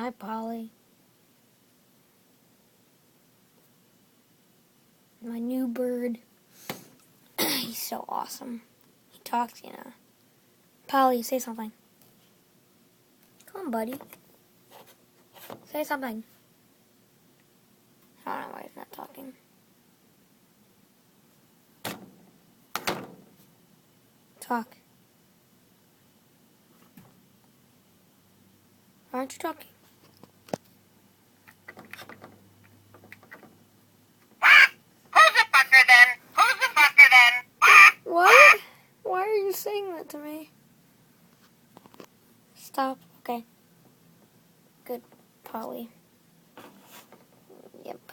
Hi, Polly. My new bird. He's so awesome. He talks, you know. Polly, say something. Come on, buddy. Say something. I don't know why he's not talking. Talk. Why aren't you talking? Who's the fucker then? Who's the fucker then? What? Why are you saying that to me? Stop. Okay. Good, Polly. Yep.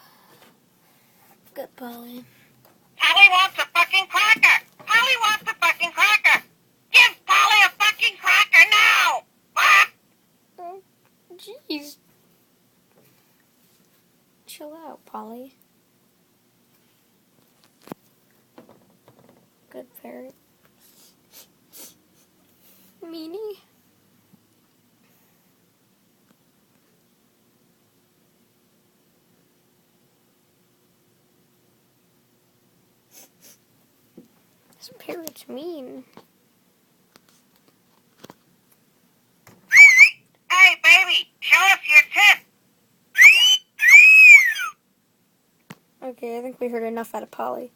Good, Polly. Polly wants a fucking cracker! Polly wants a fucking cracker! Give Polly a fucking cracker now! Oh, jeez. Chill out, Polly. Good parrot. Meanie. This parrot's mean. Hey, baby, show us your tip! Okay, I think we heard enough out of Polly.